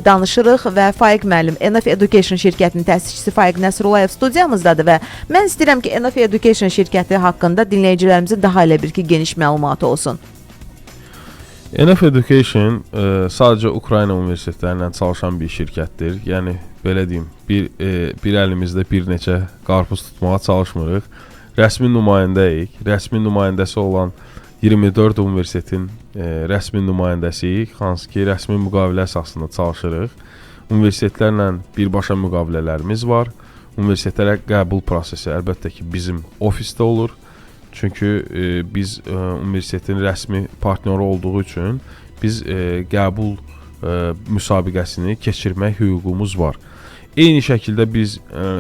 danışırıq və Faiq müəllim Enough Education şirkətinin təsisçisi Faiq Nəsrullayev studiyamızdadır və mən istəyirəm ki, Enough Education şirkəti haqqında dinləyicilərimizin daha elə bir ki, geniş məlumatı olsun. Enough Education sadəcə Ukrayna universitetlərindən çalışan bir şirkətdir. Yəni belə deyim, bir əlimizdə bir neçə qarpız tutmağa çalışmırıq. Rəsmi nümayəndəyik. Rəsmi nümayəndəsi olan 24 universitetin rəsmi nümayəndəsiyik. Hansı ki, rəsmi müqavilə əsasında çalışırıq. Universitetlərlə birbaşa müqavilələrimiz var. Universitetlərə qəbul prosesi əlbəttə ki, bizim ofisdə olur. Çünki biz universitetin rəsmi partneri olduğu üçün biz qəbul müsabiqəsini keçirmək hüququmuz var. Eyni şəkildə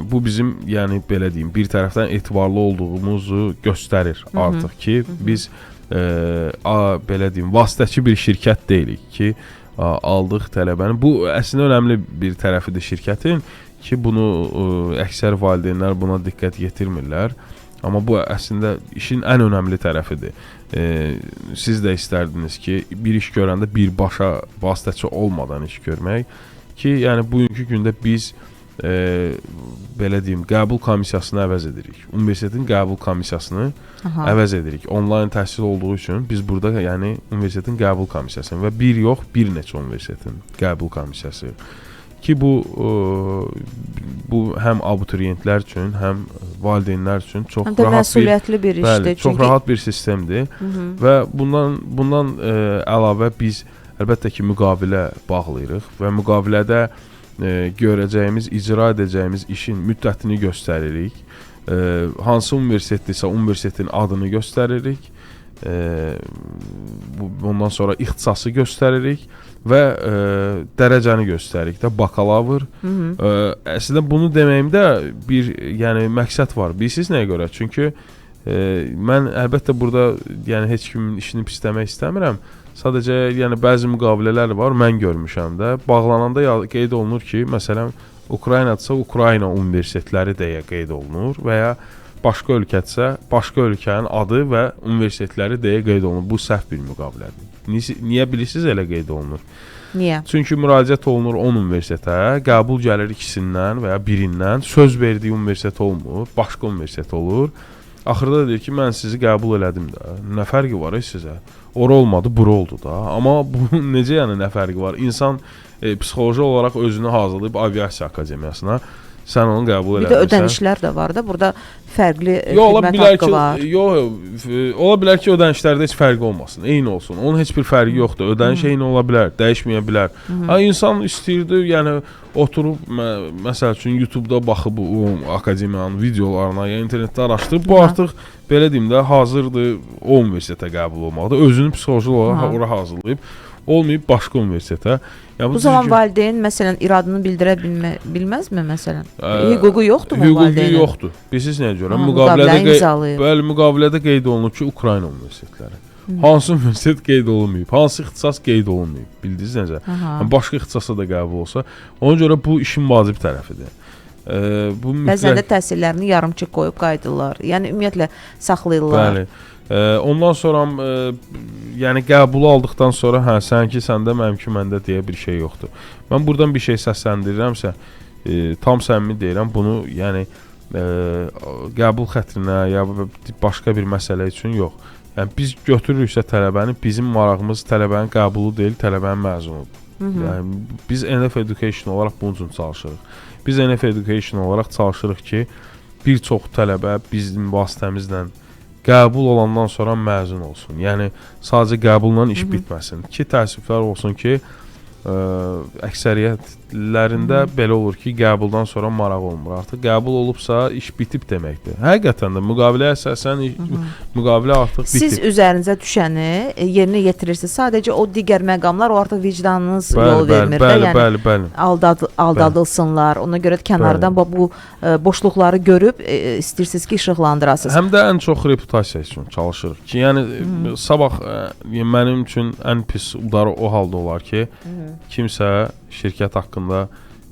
bu bizim, yəni belə deyim, bir tərəfdən etibarlı olduğumuzu göstərir artıq ki, biz belə deyim, vasitəçi bir şirkət deyilik ki, aldıq tələbəni. Bu əslində önəmli bir tərəfidir şirkətin ki, bunu əksər valideynlər buna diqqət yetirmirlər. Amma bu əslində işin ən önəmli tərəfidir. Siz də istərdiniz ki, bir iş görəndə birbaşa vasitəçi olmadan iş görmək ki, yəni bugünkü gündə biz belə deyim, qəbul komissiyasını əvəz edirik. Universitetin qəbul komissiyasını əvəz edirik. Onlayn təhsil olduğu üçün biz burada, yəni universitetin qəbul komissiyasını və bir yox, bir neçə universitetin qəbul komissiyası ki, bu həm abituriyentlər üçün, həm valideynlər üçün çox məsuliyyətli bir işdir. Çox rahat bir sistemdir. Və bundan əlavə biz əlbəttə ki, müqavilə bağlayırıq və müqavilədə görəcəyimiz, icra edəcəyimiz işin müddətini göstəririk. Hansı universitetdirsə, universitetin adını göstəririk. Ondan sonra ixtisası göstəririk və dərəcəni göstəririk də, bakalavr. Əslində bunu deməyimdə bir, yəni məqsəd var. Bilirsiniz nəyə görə? Çünki mən əlbəttə burada, yəni heç kimin işini pisləmək istəmirəm. Sadəcə, yəni bəzi müqavilələr var, mən görmüşəm də. Bağlananda qeyd olunur ki, məsələn, Ukraynadsa Ukrayna universitetləri deyə qeyd olunur və ya başqa ölkədirsə, başqa ölkənin adı və universitetləri deyə qeyd olunur. Bu səhv bir müqavilədir. Niyə bilirsiniz elə qeyd olunur? Niyə? Çünki müraciət olunur 10 universitetə, qəbul gəlir ikisindən və ya birindən, söz verdiyi universitet olmur, başqa universitet olur. Axırda deyir ki, mən sizi qəbul elədim də. Nə fərqi var sizə? Ora olmadı, bura oldu da. Amma bu necə, yəni nə fərqi var? İnsan psixoloji olaraq özünü hazırlayıb aviasiya akademiyasına, sən onu qəbul eləmirsən. Bir də ödənişlər də var da, burada fərqli xidmət haqqı var. Ola bilər ki, ödənişlərdə heç fərqi olmasın, eyni olsun. Onun heç bir fərqi yoxdur. Ödəniş eyni ola bilər, dəyişməyə bilər. İnsan istəyirdi, yəni oturub, məsəl üçün YouTube-da baxıb akademiyanın videolarına, ya internetdə araşdırıb, bu artıq belə deyim də, hazırdır o universitetə qəbul olmaqda. Özünü psixoloji olaraq ora hazırlayıb, olmayıb başqa universitetə. Bu zaman valideyn məsələn iradını bildirə bilməzmi məsələn? Hüququ yoxdur mu valideynin? Hüququ yoxdur. Bilirsiniz nəyə görə? Müqavilədə qeyd olunur ki, Ukrayna universitetləri. Hansı universitet qeyd olunmayıb, hansı ixtisas qeyd olunmayıb. Bildiniz necə? Başqa ixtisasa da qəbul olsa, ona görə bu işin vacib tərəfidir. Bəzən də təhsillərini yarımçıq qoyub qayıdırlar. Yəni ümumiyyətlə saxlayırlar. Bəli. Ondan sonra yəni qəbulu aldıqdan sonra sənki səndə, mənimki məndə deyə bir şey yoxdur. Mən buradan bir şey səsləndirirəmsə, tam səmimi deyirəm, bunu yəni qəbul xətrinə ya başqa bir məsələ üçün yox. Yəni biz götürürüksə tələbəni, bizim marağımız tələbənin qəbulu deyil, tələbənin məzunudur. Yəni biz Enough Education olaraq bunun üçün çalışırıq. Biz Enough Education olaraq çalışırıq ki, bir çox tələbə bizim vasitəmizlə qəbul olandan sonra məzun olsun. Yəni sadəcə qəbulla iş bitməsin. Ki təəssüflər olsun ki, əksəriyyətlərində belə olur ki, qəbuldan sonra maraq olmur. Artıq qəbul olubsa iş bitib deməkdir. Həqiqətən də müqaviləyə əsasən müqavilə artıq bitib. Siz üzərinizə düşəni yerinə yetirirsiniz. Sadəcə o digər məqamlar o artıq vicdanınız yol vermir. Bəli. Aldadılsınlar. Ona görə kənardan bu boşluqları görüb istəyirsiniz ki, işıqlandırasınız. Həm də ən çox reputasiya üçün çalışırıq ki, yəni sabah mənim üçün ən pis udarı o halda olar ki, kimsə şirkət haqqında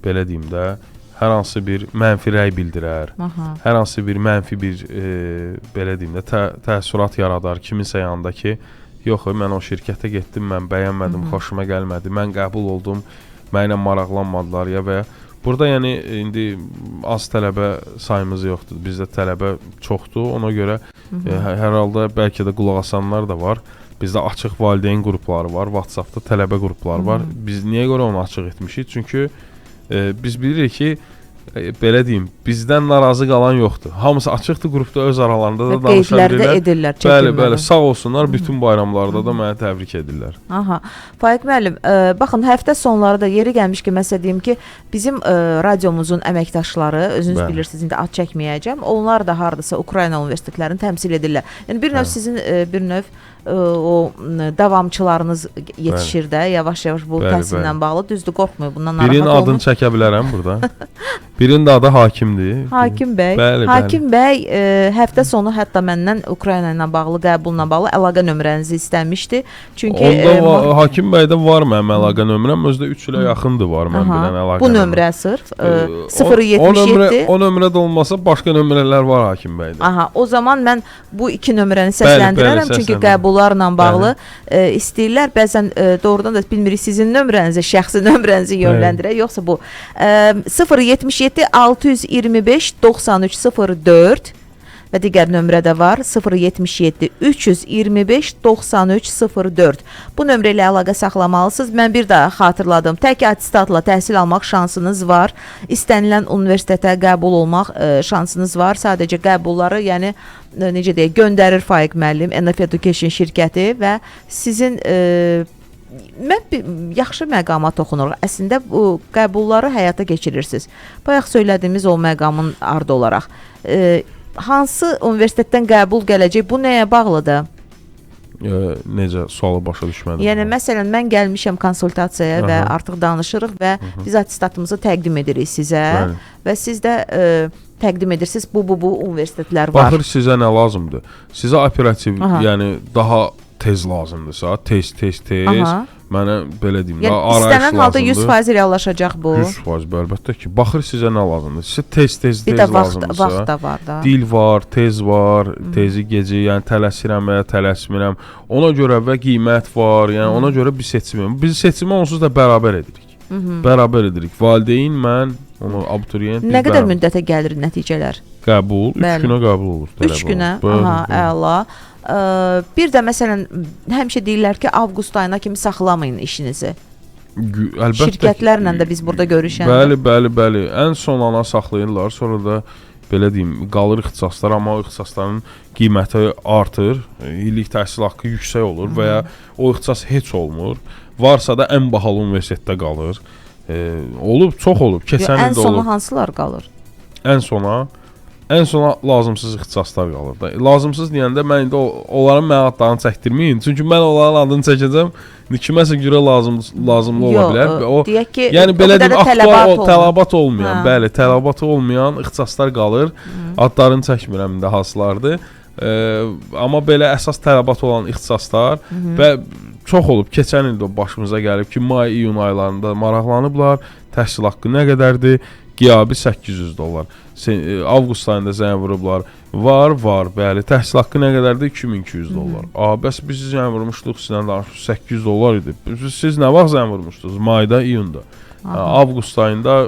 belə deyim də hər hansı bir mənfi rəy bildirər, hər hansı bir mənfi bir belə deyim də təəssürat yaradar kiminsə yanında ki, yox, mən o şirkətə getdim, mən bəyənmədim, xoşuma gəlmədi, mən qəbul oldum, mənimlə maraqlanmadılar ya və ya burada yəni indi az tələbə sayımız yoxdur. Bizdə tələbə çoxdur. Ona görə hər halda bəlkə də qulaq asanlar da var. Bizdə açıq valideyn qrupları var, WhatsApp-da tələbə qrupları var. Biz niyə görə onu açıq etmişik? Çünki biz bilirik ki, belə deyim, bizdən narazı qalan yoxdur. Hamısı açıqdır qrupda, öz aralarında da danışa qeydlər də bilirlər. edirlər, Bəli, çəkinmədən. bəli, sağ olsunlar, bütün bayramlarda da məni təbrik edirlər. Aha. Faiq müəllim, baxın həftə sonları da yeri gəlmiş ki, məsələn deyim ki, bizim radiomuzun əməkdaşları, özünüz Bəli. bilirsiniz, indi ad çəkməyəcəm. Onlar da hardasa Ukrayna universitetlərini təmsil edirlər. Yəni bir növ sizin bir növ o davamçılarınız yetişir də, yavaş-yavaş bu Bəli, təhsillə bəli. bağlı. Düzdür, qorxmayın, bundan narahat Birinin olmayın. adını çəkə bilərəm burada. Birinin də adı Hakimdir. Hakim bəy, Bəli, Hakim bəy həftə sonu hətta məndən Ukrayna ilə bağlı, qəbulla bağlı əlaqə nömrənizi istəmişdi. Çünki Onda Hakim bəydə var mənim əlaqə nömrəm, özdə 3 ilə yaxındır var mən bilən əlaqə. bu nömrə sırf 077. O nömrədə olmasa başqa nömrələr var Hakim bəydə. Aha, o zaman mən bu iki nömrəni səsləndirərəm, bəli, çünki səsləndirin. qəbullarla bağlı istəyirlər. Bəzən doğrudan da bilmirik sizin nömrənizi, şəxsi nömrənizi yönləndirək, yoxsa bu 077 625 9304 və digər nömrə də var 077 325 9304. Bu nömrə ilə əlaqə saxlamalısınız. Mən bir daha xatırladım. Tək attestatla təhsil almaq şansınız var. İstənilən universitetə qəbul olmaq şansınız var. Sadəcə qəbulları, yəni necə deyək, göndərir Faiq müəllim, NF Education şirkəti və sizin mən yaxşı məqama toxunuruq. Əslində bu qəbulları həyata keçirirsiniz. Bayaq söylədiyimiz o məqamın ardı olaraq. Hansı universitetdən qəbul gələcək? Bu nəyə bağlıdır? Necə, sualı başa düşmədim. Yəni məsələn mən gəlmişəm konsultasiyaya və artıq danışırıq və biz attestatımızı təqdim edirik sizə. Bəli. Və siz də təqdim edirsiniz bu universitetlər var. Baxır sizə nə lazımdır. Sizə operativ, yəni daha tez lazımdırsa, tez. Aha. Mənə belə deyim, Yəni arayış istənilən halda lazımdır. 100% reallaşacaq bu. 100% əlbəttə ki. Baxır sizə nə lazımdır. Sizə tez Bir də vaxt lazımdırsa. da var da. Dil var, tez var, tezi gecə, yəni tələsirəm və ya tələsmirəm. Ona görə və qiymət var, yəni ona görə bir seçim. Biz seçimi onsuz da bərabər edirik. Bərabər edirik. Valideyn, mən, onu abituriyent. Nə qədər müddətə gəlir nəticələr? Qəbul 3 günə qəbul olur. 3 günə. Aha, əla. Bir də məsələn həmişə deyirlər ki, avqust ayına kimi saxlamayın işinizi. Əlbəttə. Şirkətlərlə də biz burada görüşəndə. Bəli. Ən son ana saxlayırlar. Sonra da belə deyim, qalır ixtisaslar, amma o ixtisasların qiyməti artır. İllik təhsil haqqı yüksək olur və ya o ixtisas heç olmur. Varsa da ən bahalı universitetdə qalır. Olub, çox olub. Keçən il də olub. Ən sona hansılar qalır? Ən sona lazımsız ixtisaslar qalır da. Lazımsız deyəndə mən indi onların mənə adlarını çəkdirməyin. Çünki mən onların adını çəkəcəm. Kiməsə görə lazımlı ola bilər. O deyək ki, yəni belə deyim, aktual tələbat olmayan, hə. bəli, tələbatı olmayan ixtisaslar qalır. Adlarını çəkmirəm indi hansılardır. Amma belə əsas tələbat olan ixtisaslar və çox olub. Keçən il də başımıza gəlib ki, may-iyun aylarında maraqlanıblar. Təhsil haqqı nə qədərdir? Qiyabi $800. Avqust ayında zəng vurublar. Var, bəli. Təhsil haqqı nə qədərdir? $2200. Bəs biz zəng vurmuşduq, sizlə danışmışıq, $800 idi. Siz nə vaxt zəng vurmuşdunuz? Mayda, iyunda. Avqust ayında